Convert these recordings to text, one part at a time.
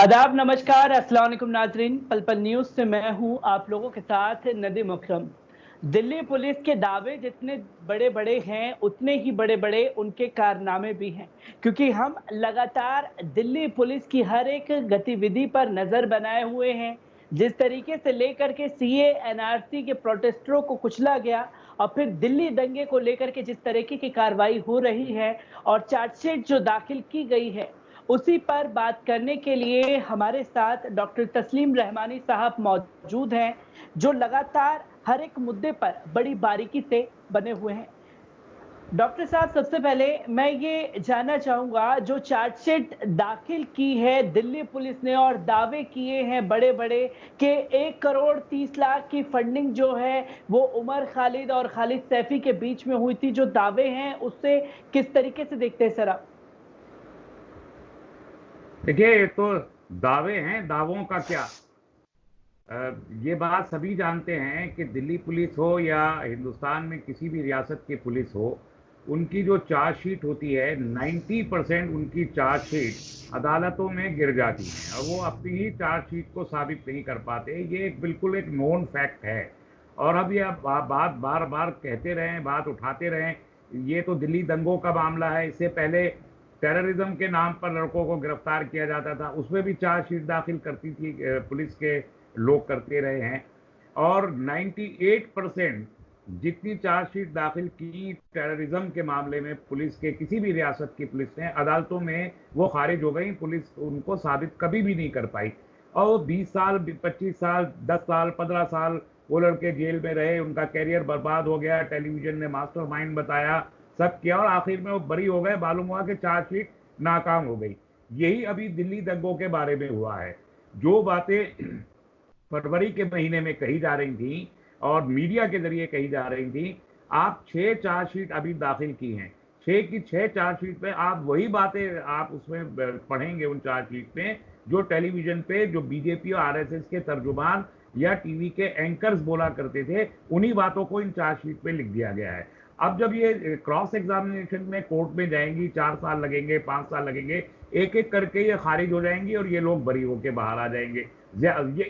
आदाब, नमस्कार, अस्सलाम वालेकुम नाज़रीन। पल पल न्यूज़ से मैं हूं आप लोगों के साथ नदीम अकरम। दिल्ली पुलिस के दावे जितने बड़े-बड़े हैं, उतने ही बड़े-बड़े उनके कारनामे भी हैं, क्योंकि हम लगातार दिल्ली पुलिस की हर एक गतिविधि पर नज़र बनाए हुए हैं। जिस तरीके से लेकर के सीए, एनआरसी के प्रोटेस्टरों को कुचला गया और फिर दिल्ली दंगे को लेकर के जिस तरीके की कार्रवाई हो रही है और चार्जशीट जो दाखिल की गई है, उसी पर बात करने के लिए हमारे साथ डॉक्टर तस्लीम रहमानी साहब मौजूद हैं, जो लगातार हर एक मुद्दे पर बड़ी बारीकी से बने हुए हैं। डॉक्टर साहब, सबसे पहले मैं ये जानना चाहूँगा, जो चार्जशीट दाखिल की है दिल्ली पुलिस ने और दावे किए हैं बड़े-बड़े कि 1 करोड़ 30 लाख की फंडिंग जो है, वो उमर खालिद और खालिद सैफी के बीच में हुई थी, जो दावे हैं, उससे किस तरीके से देखते हैं सर आप? देखिए, ये तो दावे हैं, दावों का क्या। ये बात सभी जानते हैं कि दिल्ली पुलिस हो या हिंदुस्तान में किसी भी रियासत की पुलिस हो, उनकी जो चार्जशीट होती है 90% उनकी चार्जशीट अदालतों में गिर जाती है और वो अपनी ही चार्जशीट को साबित नहीं कर पाते। ये बिल्कुल एक नोन फैक्ट है। और अब ये बात बार बार कहते रहें, बात उठाते रहें। ये तो दिल्ली दंगों का मामला है। इससे पहले टेररिज्म के नाम पर लड़कों को गिरफ्तार किया जाता था, उसमें भी चार्जशीट दाखिल करती थी पुलिस के लोग, करते रहे हैं। और 98% जितनी चार्जशीट दाखिल की टेररिज्म के मामले में पुलिस के, किसी भी रियासत की पुलिस ने, अदालतों में वो खारिज हो गई। पुलिस उनको साबित कभी भी नहीं कर पाई। और वो 20 साल, 25 साल, 10 साल, 15 साल वो लड़के जेल में रहे, उनका कैरियर बर्बाद हो गया। टेलीविजन ने मास्टरमाइंड बताया, सब किया, और आखिर में वो बरी हो गए। मालूम हुआ कि चार्जशीट नाकाम हो गई। यही अभी दिल्ली दंगों के बारे में हुआ है। जो बातें फरवरी के महीने में कही जा रही थी और मीडिया के जरिए कही जा रही थी, आप 6 चार्जशीट अभी दाखिल की हैं। 6 की 6 चार्जशीट पे आप वही बातें आप उसमें पढ़ेंगे, उन चार्जशीट में जो टेलीविजन पे जो बीजेपी और आरएसएस के तर्जुमान या टीवी के एंकर्स बोला करते थे, उन्हीं बातों को इन चार्जशीट पे लिख दिया गया है। अब जब ये क्रॉस एग्जामिनेशन में कोर्ट में जाएंगी, 4 साल लगेंगे, 5 साल लगेंगे, एक एक करके ये खारिज हो जाएंगी और ये लोग बरी होके बाहर आ जाएंगे।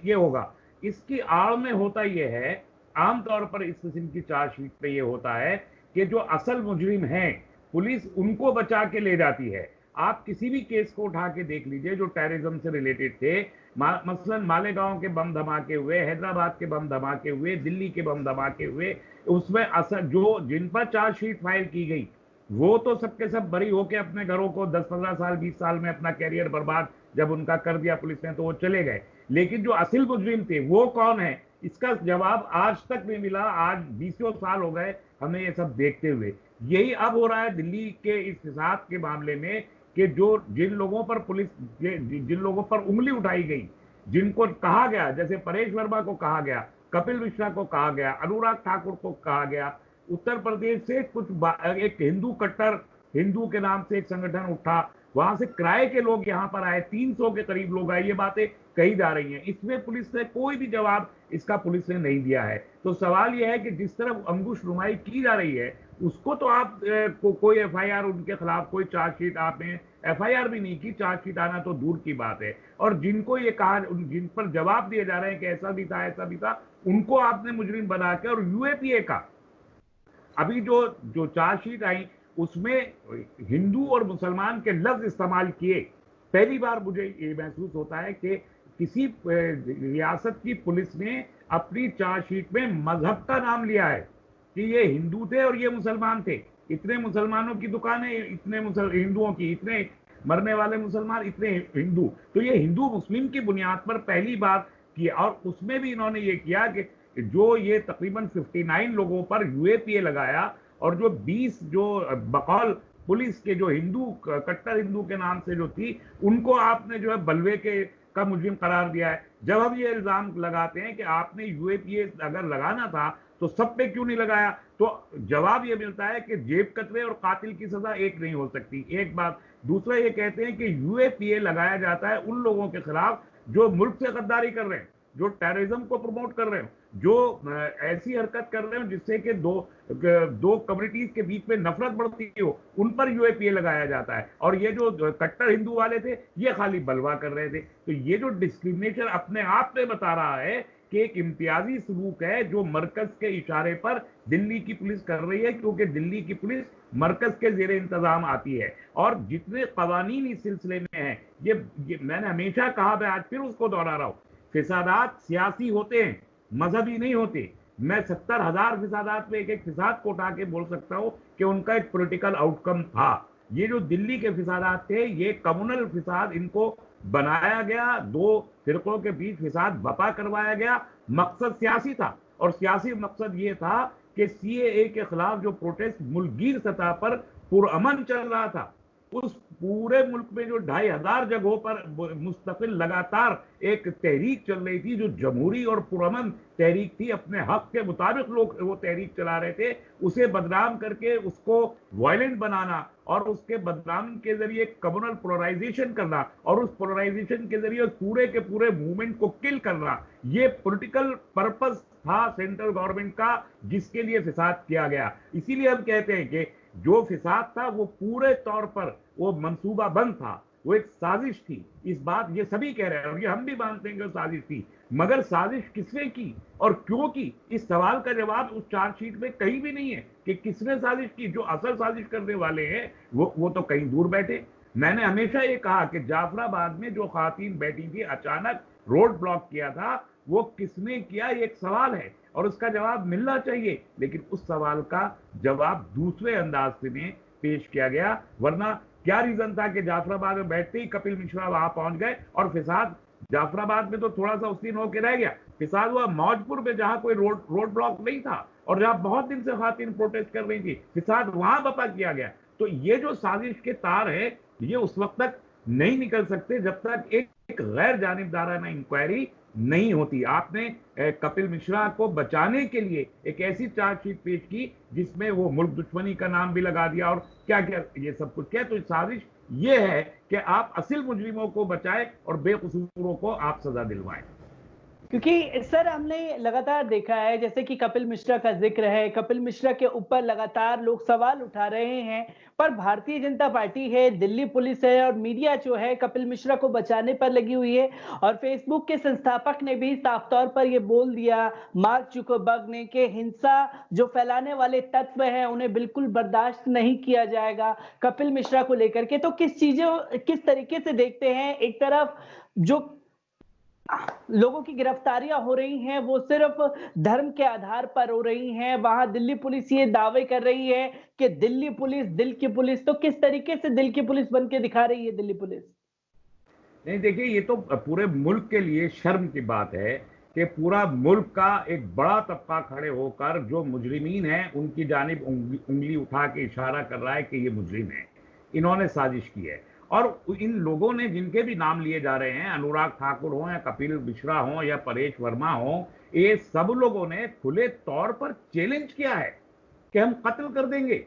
ये होगा। इसकी आड़ में होता यह है, आमतौर पर इस किस्म की चार्जशीट पे ये होता है कि जो असल मुजरिम हैं, पुलिस उनको बचा के ले जाती है। आप किसी भी केस को उठा के देख लीजिए जो टेररिज्म से रिलेटेड थे। मसलन मालेगांव के बम धमाके हुए, हैदराबाद के बम धमाके हुए, दिल्ली के बम धमाके हुए, उसमें असल जो जिन पर चार्जशीट फाइल की गई, वो तो सबके सब बरी होके अपने घरों को 10-15 साल, 20 साल में अपना कैरियर बर्बाद जब उनका कर दिया पुलिस ने, तो वो चले गए। लेकिन जो असल मुजरिम थे वो कौन है, इसका जवाब आज तक नहीं मिला। आज 20 साल हो गए हमें ये सब देखते हुए। यही अब हो रहा है दिल्ली के इस हिसाब के मामले में कि जिन लोगों पर पुलिस, जिन लोगों पर उंगली उठाई गई, जिनको कहा गया, जैसे परेश वर्मा को कहा गया, कपिल मिश्रा को कहा गया, अनुराग ठाकुर को कहा गया, उत्तर प्रदेश से एक हिंदू कट्टर हिंदू के नाम से एक संगठन उठा, वहां से किराए के लोग यहां पर आए, 300 के करीब लोग आए, ये बातें कही जा रही हैं। इसमें पुलिस ने कोई भी जवाब इसका पुलिस ने नहीं दिया है। तो सवाल यह है कि जिस तरफ अंकुश नुमाई की जा रही है, उसको तो आप कोई एफआईआर उनके खिलाफ, कोई चार्जशीट, आपने एफआईआर भी नहीं की, चार्जशीट आना तो दूर की बात है। और जिनको ये कहा, जिन पर जवाब दिए जा रहे हैं कि ऐसा भी था, ऐसा भी था, उनको आपने मुजरिम बना के, और यूएपीए का अभी जो जो चार्जशीट आई, उसमें हिंदू और मुसलमान के लफ्ज इस्तेमाल किए। पहली बार मुझे ये महसूस होता है कि किसी रियासत की पुलिस ने अपनी चार्जशीट में मजहब का नाम लिया है कि ये हिंदू थे और ये मुसलमान थे। इतने मुसलमानों की दुकानें, इतने हिंदुओं की, इतने मरने वाले मुसलमान, इतने हिंदू। तो ये हिंदू मुस्लिम की बुनियाद पर पहली बार किया। और उसमें भी इन्होंने ये किया कि जो ये तकरीबन 59 लोगों पर यूएपीए लगाया, और जो 20 जो बकौल पुलिस के जो हिंदू, कट्टर हिंदू के नाम से जो थी, उनको आपने जो है बलवे के का मुजरिम करार दिया है। जब हम ये इल्जाम लगाते हैं कि आपने यूएपीए अगर लगाना था तो सब पे क्यों नहीं लगाया, तो जवाब ये मिलता है कि जेब कतरे और कातिल की सजा एक नहीं हो सकती। एक बात। दूसरा ये कहते हैं कि यूएपीए लगाया जाता है उन लोगों के खिलाफ जो मुल्क से गद्दारी कर रहे हैं, जो टेररिज्म को प्रमोट कर रहे हैं। जो ऐसी हरकत कर रहे हो जिससे कि दो कम्युनिटीज के बीच में नफरत बढ़ती हो, उन पर यूएपीए लगाया जाता है। और ये जो कट्टर हिंदू वाले थे, ये खाली बलवा कर रहे थे। तो ये जो डिस्क्रिमिनेशन अपने आप में बता रहा है कि एक इम्तियाजी सलूक है जो मरकज के इशारे पर दिल्ली की पुलिस कर रही है, क्योंकि दिल्ली की पुलिस मरकज के जेर इंतजाम आती है। और जितने कवानीन इस सिलसिले में हैं, ये मैंने हमेशा कहा, मैं आज फिर उसको दोहरा रहा हूं, फिसादात सियासी होते हैं, मजहबी नहीं होते। मैं 70,000 फिसादात में एक फिसाद को उठा के बोल सकता हूं कि उनका एक पॉलिटिकल आउटकम था। ये जो दिल्ली के फिसादात थे, ये कम्युनल फिसाद, इनको बनाया गया, दो फिरकों के बीच फिसाद बपा करवाया गया, मकसद सियासी था। और सियासी मकसद ये था कि सीएए के खिलाफ जो प्रोटेस्ट मुल्कगीर सतह पर पुरअमन चल रहा था, उस पूरे मुल्क में जो 2,500 जगहों पर मुस्तकिल लगातार एक तहरीक चल रही थी, जो जमहूरी और पुरअमन तहरीक थी, अपने हक के मुताबिक लोग वो तहरीक चला रहे थे, उसे बदनाम करके उसको वायलेंट बनाना और उसके बदनाम के जरिए कम्युनल पोलराइजेशन करना और उस पोलराइजेशन के जरिए पूरे के पूरे मूवमेंट को किल करना, ये पॉलिटिकल पर्पस था सेंट्रल गवर्नमेंट का, जिसके लिए फिसाद किया गया। इसीलिए हम कहते हैं कि जो फिसाद था वो पूरे तौर पर वो मंसूबा बंद था, वो एक साजिश थी। इस बात ये सभी कह रहे हैं और ये हम भी मानते हैं कि वो साजिश थी, मगर साजिश किसने की और क्यों की, इस सवाल का जवाब उस चार्जशीट में कहीं भी नहीं है कि किसने साजिश की। जो असल साजिश करने वाले हैं वो तो कहीं दूर बैठे। मैंने हमेशा ये कहा कि जाफराबाद में जो खातून बैठी थी, अचानक रोड ब्लॉक किया था, वो किसने किया, ये एक सवाल है और उसका जवाब मिलना चाहिए। लेकिन उस सवाल का जवाब दूसरे अंदाज में पेश किया गया। वरना क्या रीजन था कि जाफराबाद में बैठते ही कपिल मिश्रा वहां पहुंच गए और फिसाद जाफराबाद में तो थोड़ा सा उस दिन होके रह गया, फिसाद हुआ मौजपुर में जहां कोई रोड ब्लॉक नहीं था और जहां बहुत दिन से खातून प्रोटेस्ट कर रही थी, फिसाद वहां बपा किया गया। तो ये जो साजिश के तार है, ये उस वक्त तक नहीं निकल सकते जब तक एक गैर जानिबदाराना इंक्वायरी नहीं होती। आपने कपिल मिश्रा को बचाने के लिए एक ऐसी चार्जशीट पेश की जिसमें वो मुल्क दुश्मनी का नाम भी लगा दिया और क्या क्या ये सब कुछ किया। तो साजिश ये है कि आप असल मुजरिमों को बचाएं और बेकसूरों को आप सजा दिलवाएं। क्योंकि सर हमने लगातार देखा है, जैसे कि कपिल मिश्रा का जिक्र है, कपिल मिश्रा के ऊपर लगातार लोग सवाल उठा रहे हैं, पर भारतीय जनता पार्टी है, दिल्ली पुलिस है और मीडिया जो है कपिल मिश्रा को बचाने पर लगी हुई है। और फेसबुक के संस्थापक ने भी साफ तौर पर यह बोल दिया, मार्क जुकरबर्ग ने, कि हिंसा जो फैलाने वाले तत्व हैं उन्हें बिल्कुल बर्दाश्त नहीं किया जाएगा कपिल मिश्रा को लेकर के। तो किस तरीके से देखते हैं, एक तरफ जो लोगों की गिरफ्तारियां हो रही हैं वो सिर्फ धर्म के आधार पर हो रही हैं, वहां दिल्ली पुलिस ये दावे कर रही है कि दिल्ली पुलिस दिल की पुलिस, तो किस तरीके से दिल की पुलिस बन के दिखा रही है दिल्ली पुलिस? नहीं, देखिए, ये तो पूरे मुल्क के लिए शर्म की बात है कि पूरा मुल्क का एक बड़ा तबका खड़े होकर जो मुजरिमीन हैं उनकी जानिब उंगली उठा के इशारा कर रहा है कि ये मुजरिम है, इन्होंने साजिश की है। और इन लोगों ने, जिनके भी नाम लिए जा रहे हैं, अनुराग ठाकुर हो या कपिल मिश्रा हो या परेश वर्मा हो, ये सब लोगों ने खुले तौर पर चैलेंज किया है कि हम कत्ल कर देंगे,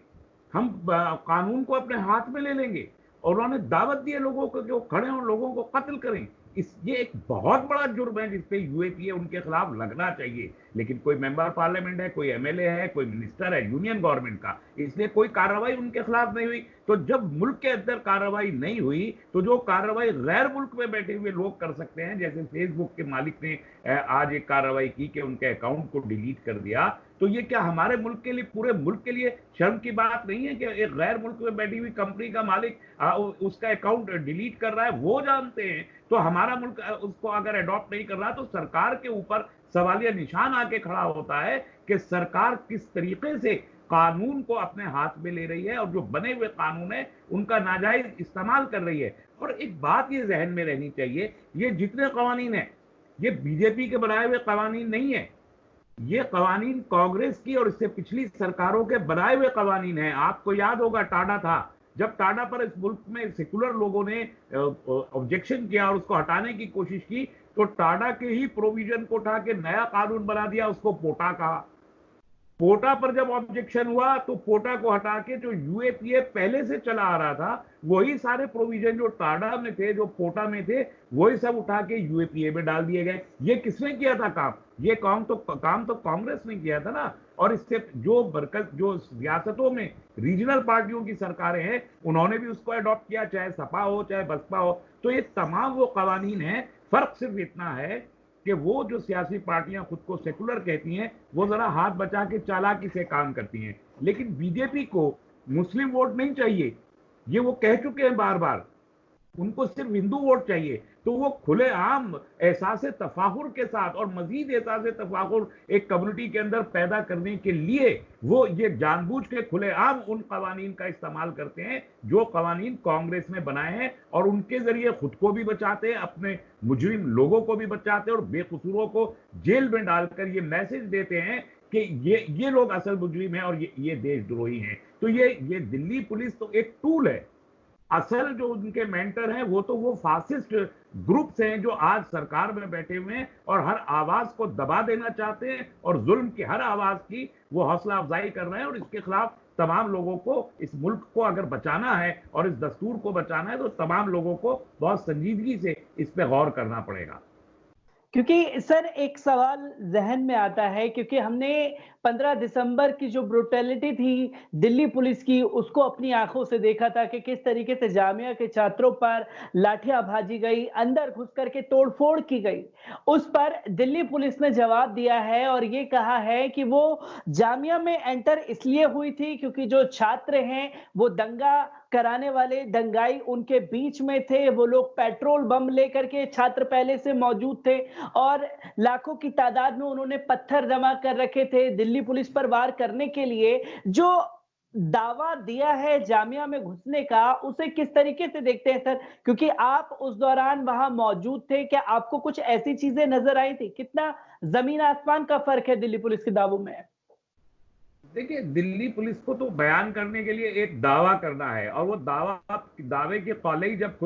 हम कानून को अपने हाथ में ले लेंगे। और उन्होंने दावत दी है लोगों को कि वो खड़े हों, लोगों को कत्ल करें। ये एक बहुत बड़ा जुर्म है जिसपे यूएपीए उनके खिलाफ लगना चाहिए। लेकिन कोई मेंबर पार्लियामेंट है, कोई एमएलए है, कोई मिनिस्टर है यूनियन गवर्नमेंट का, इसलिए कोई कार्रवाई उनके खिलाफ नहीं हुई। तो जब मुल्क के अंदर कार्रवाई नहीं हुई, तो जो कार्रवाई गैर मुल्क में बैठे हुए लोग कर सकते हैं, जैसे फेसबुक के मालिक ने आज एक कार्रवाई की कि उनके अकाउंट को डिलीट कर दिया, तो ये क्या हमारे मुल्क के लिए, पूरे मुल्क के लिए शर्म की बात नहीं है कि एक गैर मुल्क में बैठी हुई कंपनी का मालिक उसका अकाउंट डिलीट कर रहा है? वो जानते हैं। तो हमारा मुल्क उसको अगर अडॉप्ट नहीं कर रहा, तो सरकार के ऊपर सवालिया निशान आके खड़ा होता है कि सरकार किस तरीके से कानून को अपने हाथ में ले रही है और जो बने हुए कानून है उनका नाजायज इस्तेमाल कर रही है। और एक बात ये जहन में रहनी चाहिए, ये जितने कवानीन है, ये बीजेपी के बनाए हुए कवानीन नहीं है, ये कवानीन कांग्रेस की और इससे पिछली सरकारों के बनाए हुए कवानीन हैं। आपको याद होगा टाडा था, जब टाडा पर इस मुल्क में सेकुलर लोगों ने ऑब्जेक्शन किया और उसको हटाने की कोशिश की, तो टाडा के ही प्रोविजन को उठा के नया कानून बना दिया, उसको पोटा कहा। पोटा पर जब ऑब्जेक्शन हुआ तो पोटा को हटा के जो यूएपीए पहले से चला आ रहा था, वही सारे प्रोविजन जो टाडा में थे, जो पोटा में थे, वही सब उठा के यूएपीए में डाल दिए गए। ये किसने किया था काम? ये काम तो कांग्रेस ने किया था ना। और इससे जो रियासतों में रीजनल पार्टियों की सरकारें हैं, उन्होंने भी उसको अडॉप्ट किया, चाहे सपा हो चाहे बसपा हो। तो ये तमाम वो कवानीन है। फर्क सिर्फ इतना है कि वो जो सियासी पार्टियां खुद को सेकुलर कहती हैं, वो जरा हाथ बचा के चालाकी से काम करती हैं। लेकिन बीजेपी को मुस्लिम वोट नहीं चाहिए, ये वो कह चुके हैं बार बार। उनको सिर्फ हिंदू वोट चाहिए। तो वो खुलेआम एहसास तफाखुर के साथ और मजीद एहसास तफाखुर एक कम्युनिटी के अंदर पैदा करने के लिए वो ये जानबूझ के खुलेआम उन कवानीन का इस्तेमाल करते हैं जो कवानीन कांग्रेस ने बनाए हैं, और उनके जरिए खुद को भी बचाते हैं, अपने मुजरिम लोगों को भी बचाते हैं, और बेकसूरों को जेल में डालकर ये मैसेज देते हैं कि ये लोग असल मुजरिम हैं और ये देशद्रोही हैं। तो ये दिल्ली पुलिस तो एक टूल है। असल जो उनके मेंटर हैं वो तो वो फासिस्ट ग्रुप्स हैं जो आज सरकार में बैठे हुए हैं और हर आवाज को दबा देना चाहते हैं, और जुल्म की हर आवाज की वो हौसला अफजाई कर रहे हैं। और इसके खिलाफ तमाम लोगों को, इस मुल्क को अगर बचाना है और इस दस्तूर को बचाना है, तो तमाम लोगों को बहुत संजीदगी से इस पर गौर करना पड़ेगा। क्योंकि सर एक सवाल जहन में आता है, क्योंकि हमने 15 दिसंबर की जो ब्रुटैलिटी थी दिल्ली पुलिस की, उसको अपनी आंखों से देखा था कि किस तरीके से जामिया के छात्रों पर लाठियां भाजी गई, अंदर घुस करके तोड़फोड़ की गई। उस पर दिल्ली पुलिस ने जवाब दिया है और ये कहा है कि वो जामिया में एंटर इसलिए हुई थी क्योंकि जो छात्र हैं वो दंगा कराने वाले दंगाई उनके बीच में थे। वो लोग पेट्रोल बम लेकर के, छात्र पहले से मौजूद थे और लाखों की तादाद में उन्होंने पत्थर जमा कर रखे थे दिल्ली पुलिस पर वार करने के लिए। जो दावा दिया है जामिया में घुसने का, उसे किस तरीके से देखते हैं सर? क्योंकि आप उस दौरान वहां मौजूद थे, क्या आपको कुछ ऐसी चीजें नजर आई थी? कितना जमीन आसमान का फर्क है दिल्ली पुलिस के दावों में? देखिए, दिल्ली पुलिस को तो बयान करने के लिए एक दावा करना है, और वो दावे की कॉलेज जब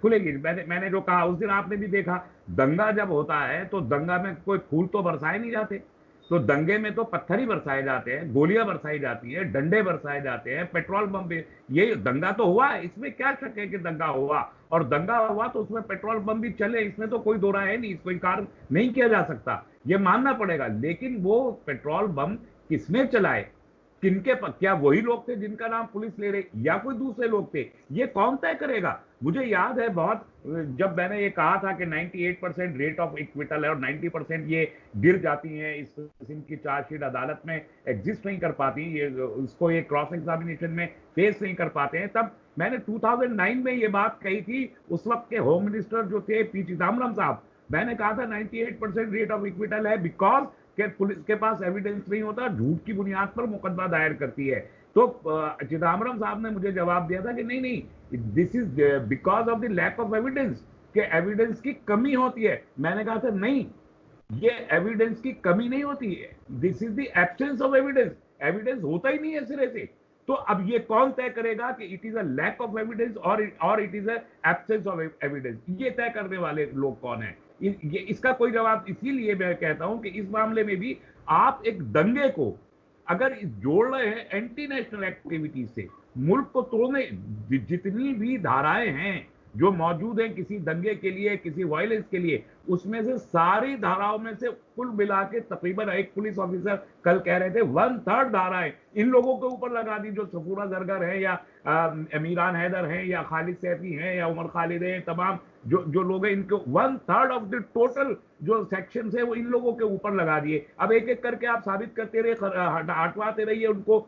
खुलेगी। मैंने जो कहा उस दिन आपने भी देखा, दंगा जब होता है तो दंगा में कोई फूल तो बरसाए नहीं जाते, तो दंगे में तो पत्थर ही बरसाए जाते हैं, गोलियां बरसाई जाती हैं, डंडे बरसाए जाते हैं, पेट्रोल बम भी। ये दंगा तो हुआ है, इसमें क्या शक है कि दंगा हुआ, और दंगा हुआ तो उसमें पेट्रोल बम भी चले, इसमें तो कोई दो राय है नहीं, इसको इनकार नहीं किया जा सकता, ये मानना पड़ेगा। लेकिन वो पेट्रोल बम किसने चलाए, किनके पर? क्या वही लोग थे जिनका नाम पुलिस ले रही, या कोई दूसरे लोग थे? ये कौन तय करेगा? मुझे याद है बहुत, जब मैंने ये कहा था कि 98% रेट ऑफ इक्विटल है और 90% ये गिर जाती हैं, इस किस्म की चार्जशीट अदालत में एग्जिस्ट नहीं कर पाती, ये उसको ये क्रॉस एग्जामिनेशन में फेस नहीं कर पाते हैं, तब मैंने 2009 में ये बात कही थी। उस वक्त के होम मिनिस्टर जो थे पी चिदम्बरम साहब, मैंने कहा था 98% रेट ऑफ इक्विटल है, बिकॉज कि पुलिस के पास एविडेंस नहीं होता, झूठ की बुनियाद पर मुकदमा दायर करती है। तो चिदम्बरम साहब ने मुझे जवाब दिया था कि नहीं, this is because of the lack of evidence, कि एविडेंस की कमी होती है। मैंने कहा था नहीं, ये एविडेंस की कमी नहीं होती है, this is the absence of evidence. Evidence होता ही नहीं है सिरे से। तो अब ये कौन तय करेगा कि it is a lack of evidence और it is a absence of evidence? ये तय करने वाले लोग कौन है? इसका कोई जवाब, इसीलिए मैं कहता हूं कि इस मामले में भी आप एक दंगे को अगर जोड़ रहे हैं एंटी नेशनल एक्टिविटी से, मुल्क को तोड़ने, जितनी भी धाराएं हैं जो मौजूद हैं किसी दंगे के लिए, किसी वायलेंस के लिए, उसमें से सारी धाराओं में से कुल मिला के तकरीबन, एक पुलिस ऑफिसर कल कह रहे थे, 1/3 धाराएं इन लोगों के ऊपर लगा दी, जो सफूरा जरगर है या अमीरान हैदर हैं या खालिद सैफी हैं या उमर खालिद हैं, तमाम जो लोग हैं, इनको 1/3 ऑफ द टोटल जो सेक्शन है वो इन लोगों के ऊपर लगा दिए। अब एक एक करके आप साबित करते रहिए, हटवाते रहिए उनको,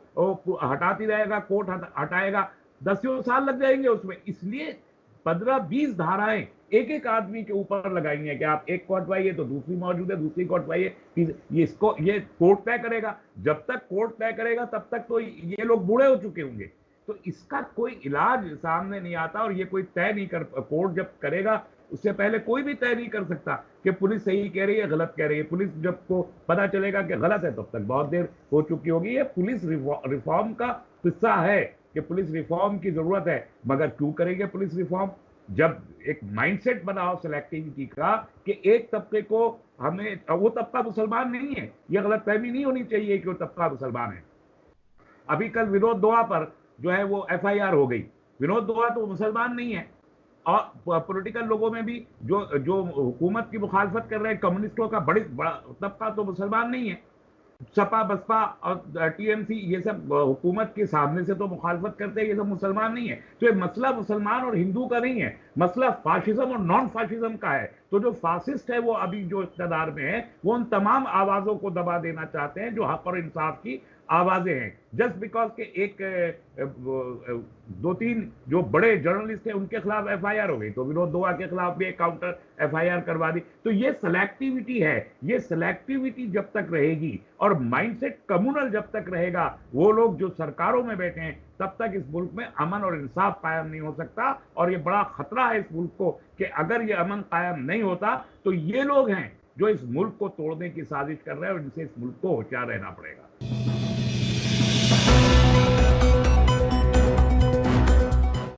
हटाती रहेगा, कोर्ट हटाएगा, 10 साल लग जाएंगे उसमें। इसलिए 15-20 धाराएं एक एक आदमी के ऊपर लगाई हैं कि आप एक को हटवाइए तो दूसरी मौजूद है, दूसरी को हटवाइए, ये कोर्ट तय करेगा। जब तक कोर्ट तय करेगा तब तक तो ये लोग बूढ़े हो चुके होंगे। तो इसका कोई इलाज सामने नहीं आता, और ये कोई तय नहीं कर, कोर्ट जब करेगा उससे पहले कोई भी तय नहीं कर सकता कि पुलिस सही कह रही है गलत कह रही है। पुलिस जब को पता चलेगा कि गलत है तब तक बहुत देर हो चुकी होगी। ये पुलिस रिफॉर्म का किस्सा है कि पुलिस रिफॉर्म की जरूरत है, मगर क्यों करेंगे पुलिस रिफॉर्म? जब एक माइंडसेट बना हो सिलेक्टिविटी का कि एक तबके को हमें वो तबका मुसलमान नहीं है, ये गलतफहमी नहीं होनी चाहिए कि वो तबका मुसलमान है। अभी कल विनोद दुआ पर जो है वो एफआईआर हो गई। विनोद दुआ तो मुसलमान नहीं है, और पॉलिटिकल लोगों में भी जो जो हुकूमत की मुखालफत कर रहे हैं, कम्युनिस्टों का बड़ा तबका तो मुसलमान नहीं है। सपा बसपा और टीएमसी ये सब हुकूमत के सामने से तो मुखालफत करते हैं, ये सब मुसलमान नहीं है। तो ये मसला मुसलमान और हिंदू का नहीं है, मसला फाशिज्म और नॉन फाशिज्म का है। तो जो फासिस्ट है वो अभी जो इक़्तिदार में है, वो उन तमाम आवाजों को दबा देना चाहते हैं जो हक और इंसाफ की आवाजें हैं। जस्ट बिकॉज के एक दो तीन जो बड़े जर्नलिस्ट हैं उनके खिलाफ एफआईआर हो गई, तो विनोद दुआ के खिलाफ भी एक काउंटर एफआईआर करवा दी। तो ये सिलेक्टिविटी है, ये सिलेक्टिविटी जब तक रहेगी और माइंडसेट कम्युनल जब तक रहेगा, वो लोग जो सरकारों में बैठे हैं, तब तक इस मुल्क में अमन और इंसाफ कायम नहीं हो सकता। और ये बड़ा खतरा है इस मुल्क को कि अगर ये अमन कायम नहीं होता तो ये लोग हैं जो इस मुल्क को तोड़ने की साजिश कर रहे हैं, और इनसे इस मुल्क को होशियार रहना पड़ेगा।